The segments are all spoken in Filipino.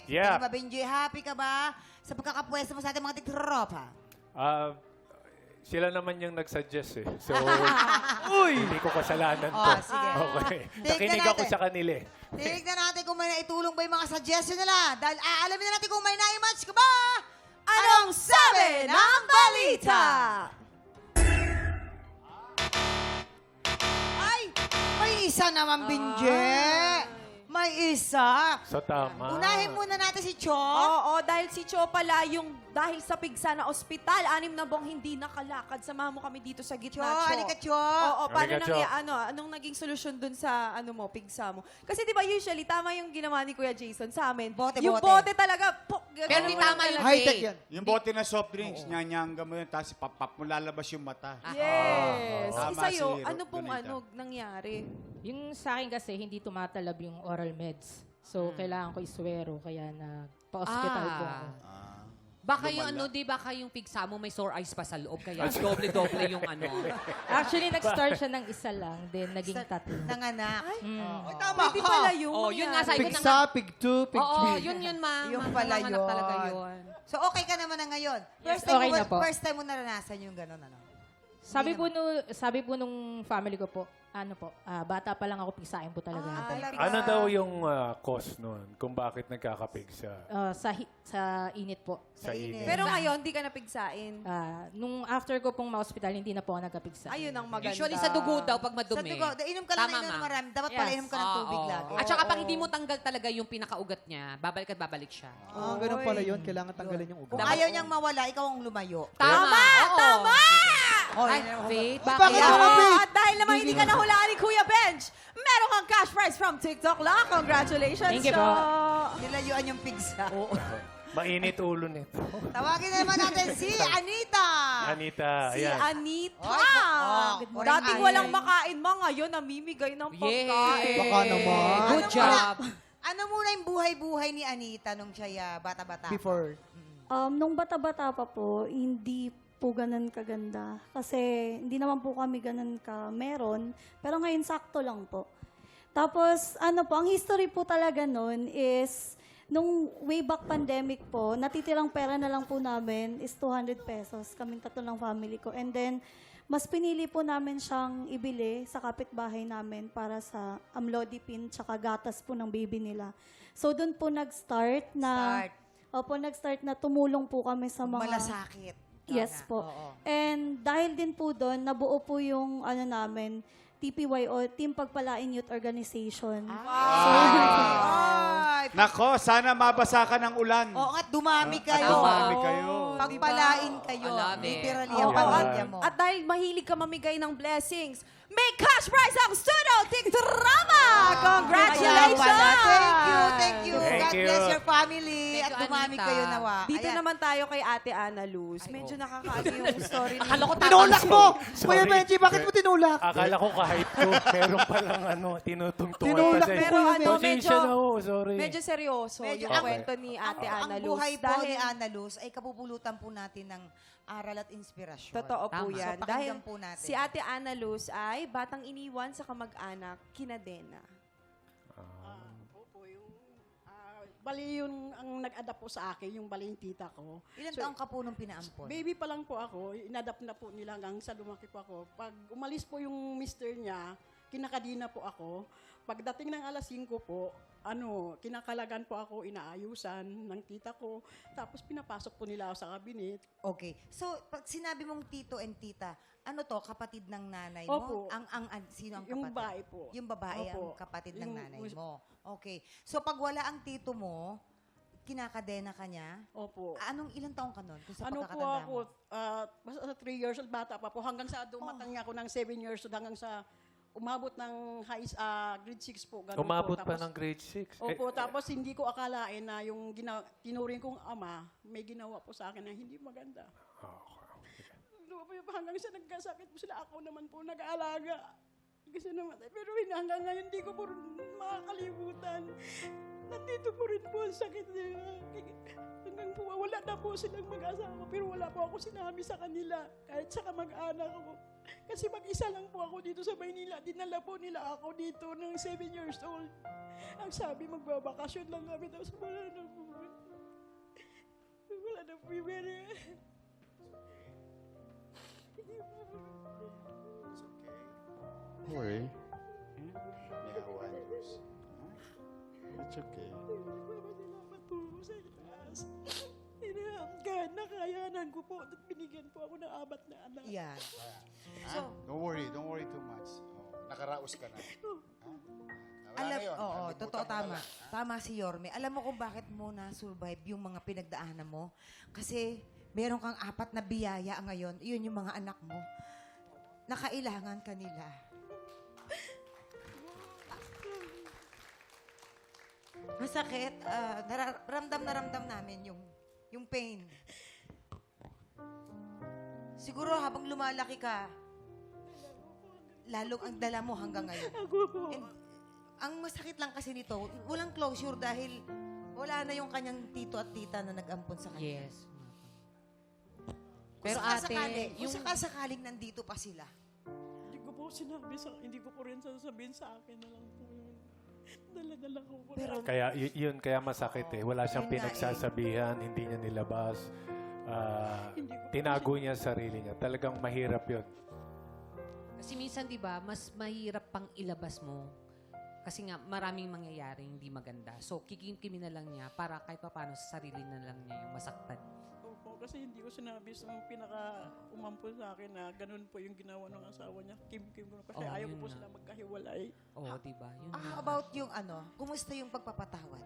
Yeah. Tingin ba, Benji, happy ka ba sa pagkakapwesto mo sa ating mga tiktropa? Sila naman yung nagsuggest eh. So, hindi ko kasalanan to. Oh, sige. Okay. Tingnan Nakinig ako natin. sa kanila eh. Tingnan natin kung may naitulong ba yung mga suggestion nila. Dahil aalamin na natin kung may na-match ka ba. Anong sabi ng balita? Ay, may isa naman, Benji. May isa. So, tama. Unahin muna natin si Cho. Oo, dahil si Cho pala yung dahil sa pigsa na ospital, 6 na buwang hindi nakalakad. Samahan mo kami dito sa Cho, gitna, Cho. halika, Cho. Oo, paano Halika, Cho. anong naging solusyon dun sa pigsa mo? Kasi di ba usually, tama yung ginawa ni Kuya Jason sa amin. Yung bote talaga, Pero di tama yun, High-tech eh. yan. Yung bote na soft drinks, nyanyangga mo yun, tapos pap mo lalabas yung mata. Yes. Tama Sa'yo, si ano pong Donita. nangyari? Yung sa akin kasi, hindi tumatalab yung oral meds. So, kailangan ko iswero, kaya pa-hospital po ako. Baka yung di baka yung pigsa mo may sore eyes pa sa loob, kaya doble-doble yung ano. Actually, nag-start siya ng isa lang, then naging tatlo. Nanganak. Ay, Tama Hindi pala yung Oh, yun nga, sabi ko Pig sa, pig 2, pig 3. Oo, yun, ma. Yung pala Manganganak yun. talaga yun. So, okay ka naman na ngayon. Okay na po. First time mo naranasan yung gano'n, ano? Sabi po nung family ko po, bata pa lang ako, pigsain po talaga. ako. talaga. Ano daw yung cause nun? Kung bakit nagkakapigsa? Sa init po. Sa init. Pero ngayon, di ka napigsain. Nung after ko pong ma-hospital, hindi na po ako nagkapigsa. Ayun ang maganda. Usually sa dugo daw pag Sa madumi. dugo, inom ka lang Tama, na inom ma'am. marami. Dapat pala Yes. inom ka ng tubig Oo. lagi. At saka pag hindi mo tanggal talaga yung pinakaugat niya, babalik at babalik siya. Ganun pala yun. Kailangan tanggalin yung Kung ugat. ayaw niyang mawala, ikaw ang lumayo. Tama! Tama! Ay, Faith, Bakit bakit? ako, Faith? At dahil naman hindi ka nahulaan ni Kuya Benj, meron kang cash prize from TikTok lang. Congratulations, Thank you Cho. po. nilayuan yung pigsa. Mainit ulo nito. Tawagin na naman natin si Anita. Anita, Si ayan. Anita. Ay, Dating ay. walang makain mo, ngayon namimigay ng pagkain. Baka naman. Good job. Ano muna yung buhay-buhay ni Anita nung siya bata-bata? Before. Nung bata-bata pa po, hindi po ganun kaganda. Kasi hindi naman po kami ganun ka meron. Pero ngayon, sakto lang po. Tapos, ang history po talaga nun is, nung way back pandemic po, natitirang pera na lang po namin is 200 pesos. Kaming tatlo ng family ko. And then, mas pinili po namin siyang ibili sa kapitbahay namin para sa amlodipine tsaka gatas po ng baby nila. So, doon po nag-start na... nag-start na tumulong po kami sa mga... Malasakit. Yes po. Oo. And dahil din po doon, nabuo po yung namin, TPYO, Team Pagpalain Youth Organization. Ay, Nako, sana mabasa ka ng ulan. oo nga, dumami kayo. Dumami kayo. Pagpalain kayo. I love it. Literally, Oo, ang pamilya mo. At dahil mahilig ka mamigay ng blessings, may cash prize ang Studio Tiktrama! Congratulations! Kaya pala. Thank you. Thank God you. bless your family. Thank At you, dumami Anita. kayo nawa. Dito Ayan. naman tayo kay Ate Ana Luz. Medyo nakakaano yung story ni... Akala ko Tinulak mo! Sorry. Kuya Benji, bakit mo tinulak? Akala ko kahit ko, meron palang tinutungtungan Tinulak pa sa Pero ano, Pasensya na ho, sorry. medyo seryoso Medyo yung ang- kwento ni Ate Ana Ang Luz. buhay po Dahil ni Ana Luz ay kapupulutan po natin ng aral at inspirasyon. totoo po Tama. yan. So, Dahil pakinggan po natin. si Ate Ana Luz ay batang iniwan sa kamag-anak, kinadena. Opo, bali yung ang nag-adapt po sa akin, yung bali yung tita ko. Ilan So, taong ka po nung pinaampon? Baby pa lang po ako, inadapt na po nila hanggang sa lumaki po ako. Pag umalis po yung mister niya, kinakadina po ako. Pagdating ng alas 5 po, kinakalagan po ako, inaayusan ng tita ko. Tapos pinapasok po nila ako sa kabinet. Okay. So, pag sinabi mong tito and tita, ano to, kapatid ng nanay mo? Opo. Sino ang kapatid? Yung babae po. Yung babae Opo. ang kapatid ng Yung- nanay mo. Okay. So, pag wala ang tito mo, kinakadena ka niya? Opo. Anong ilang taong ka nun? Kung sa Ano po pagkakatanda ako, mo? basta 3 years old, bata pa po, hanggang sa dumatang ako ng 7 years old, hanggang sa umabot ng grade 6 po. Ganun Umabot po. pa Tapos- ng grade 6. Opo, tapos hindi ko akalain na yung tinuring kong ama, may ginawa po sa akin na hindi maganda. Hanggang sa nagkasakit po sila, ako naman po nag-aalaga. Kasi naman, pero hanggang ngayon hindi ko po makakalimutan. nandito po rin po ang sakit niya. Hanggang po, wala na po silang mag-asawa, pero wala po ako sinabi sa kanila, kahit sa kamag-anak ko. Kasi mag-isa lang po ako dito sa Maynila. Dinala po nila ako dito ng 7 years old. Ang sabi, magbabakasyon lang kami. Tapos wala na po. Wala na po yung Don't worry. It's okay. Salamat po sa itaas. Kahit nakayanan ko po, at binigyan po ako ng 4 na anak. Yan. Don't worry too much. Nakaraos ka na. Alam, oo, totoo, tama. Tama si Yorme. Alam mo kung bakit mo na-survive yung mga pinagdaanan mo? Kasi meron kang 4 na biyaya ngayon. Yun yung mga anak mo. Nakailangan ka nila. Masakit. Ramdam na ramdam namin yung pain. Siguro habang lumalaki ka, lalong ang dala mo hanggang ngayon. Ako po. And, ang masakit lang kasi nito, walang closure dahil wala na yung kanyang tito at tita na nag-ampon sa kanya. Yes. Kung Pero sakasakali, ate, kung sakasakaling nandito pa sila. Hindi ko po rin sasabihin sa akin na lang po yun. Dala-dala ko po. Pero Kaya yun kaya masakit eh. Wala siyang Yun nga eh. pinagsasabihan, hindi niya nilabas. Tinago niya sa sarili niya. Talagang mahirap yun. Kasi minsan, di ba, mas mahirap pang ilabas mo. Kasi nga, maraming mangyayari hindi maganda. So, kikim-kimi na lang niya para kahit pa paano sa sarili na lang niya yung masaktan. Opo, kasi hindi ko sinabi sa pinaka-umampun sa akin na ganun po yung ginawa ng asawa niya. Kim-kim ko. Kasi Oh, ayaw ko yun po nga. sila magkahiwalay. Oo, di ba? Yun how nga. about yung kumusta yung pagpapatawad?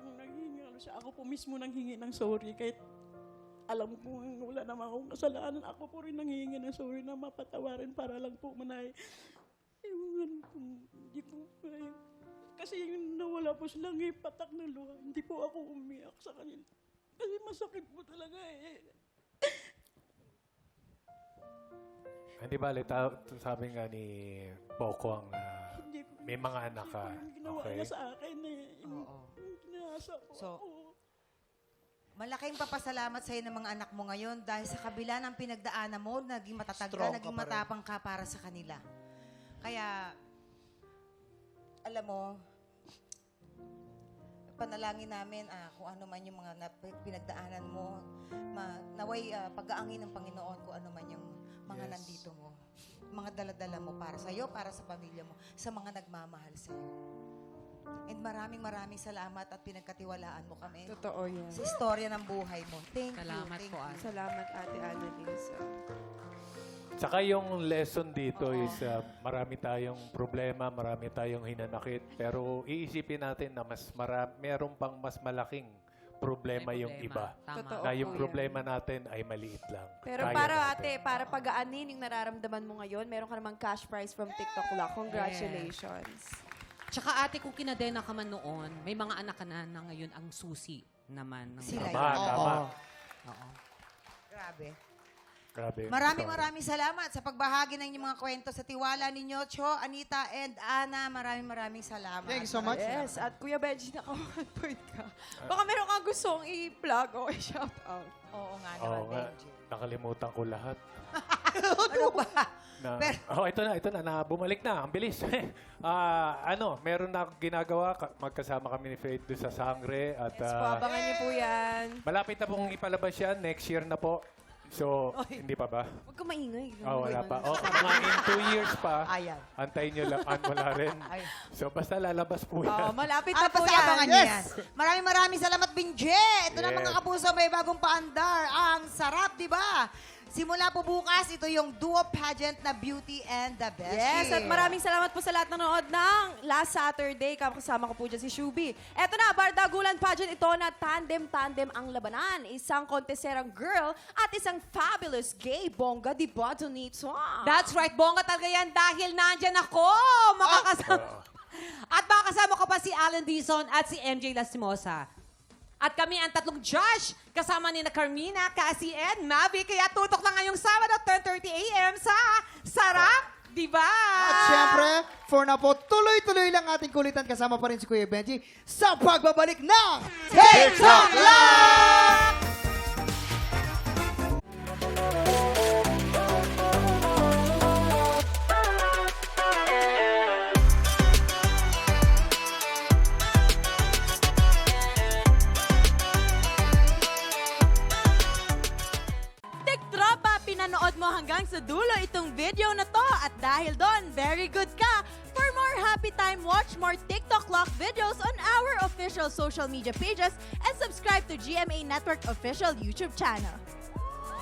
Yung nanghingi siya, ako po mismo nanghingi ng sorry kahit alam ko wala naman akong kasalanan. Ako po rin nanghingi ng sorry na mapatawarin para lang po manay. Hindi ko kasi yung nawala po silang patak na luha. Hindi po ako umiyak sa kanila. Kasi masakit po talaga eh. Hindi ba, sabi nga ni Poco ang Hindi ko, may mga anak ka. yung ginawa Okay. niya sa akin eh. Yung Oo. ginasa po So, ako. Malaking papasalamat sa'yo ng mga anak mo ngayon dahil sa kabila ng pinagdaanan mo, naging matatag Strong ka, ka naging pa rin. matapang ka para sa kanila. Kaya, alam mo, panalangin namin kung ano man yung mga pinagdaanan mo, naway pag-aangin ng Panginoon kung ano man yung mga Yes. nandito mo, mga daladala mo para sa'yo, para sa pamilya mo, sa mga nagmamahal sa'yo. And maraming salamat at pinagkatiwalaan mo kami Totoo yan. sa istorya ng buhay mo. Thank Salamat you. po, Thank Ate. you. Salamat, Ate Annalise. Saka yung lesson dito is marami tayong problema, marami tayong hinanakit. Pero iisipin natin na meron pang mas malaking problema May yung iba. Tama. Totoo. Na yung po yan. problema natin ay maliit lang. Pero Kaya para natin. para pagaanin yung nararamdaman mo ngayon, meron ka namang cash prize from TikTok Lock. Congratulations. Tsaka ate, kung kinadena ka man noon, may mga anak ka na ngayon ang susi naman. Ng Sila Tama, yun. tama. Oo. Grabe. Grabe. Maraming salamat sa pagbahagi ng inyong mga kwento sa tiwala ninyo, Cho, Anita, and Ana. Maraming salamat. Thank you so much. Yes, at Kuya Benji, naka-1 point ka. Baka meron kang gustong i-plug o i-shout out. Oo nga naman, Oo nga. Benji. Nakalimutan ko lahat. Ano ba? Ito na, bumalik na, ang bilis. Meron na akong ginagawa, magkasama kami ni Faith doon sa Sangre at Yes po, abangan niyo po yan. malapit na pong ipalabas yan, next year na po. So, hindi pa ba? Huwag ka maingay. Wala pa. Mga in 2 years pa, Ayan. antayin nyo lang, wala rin. Ay. So, basta lalabas po yan. Malapit na po Abangan yan. niyo yan. Maraming salamat, Binje. Ito na Yes. mga kapuso, may bagong paandar. Ang sarap, di ba? Simula po bukas, ito yung duo pageant na Beauty and the Beshi. Yes, at maraming salamat po sa lahat ng nanood ng last Saturday. Kasama ko po dyan si Shubi. Eto na, Bardagulan Pageant. Ito na tandem ang labanan. Isang konteserang girl at isang fabulous gay bongga di ba, Donito? That's right, bongga talaga yan dahil nandyan ako. Makakasama. At makakasama ko pa si Alan Dizon at si MJ Lastimosa. At kami ang 3 judge, kasama ni na Carmina, Cassie, and Mavi. Kaya tutok na ngayong Sabado, 10:30 a.m. sa Sarap Diba? At syempre, for na po, tuloy-tuloy lang ating kulitan kasama pa rin si Kuya Benji sa pagbabalik ng TikTok Live! Tiktropa, pinanood mo hanggang sa dulo itong video na to at dahil doon, very good ka. For more happy time, watch more TikTok Lock videos on our official social media pages and subscribe to GMA Network official YouTube channel.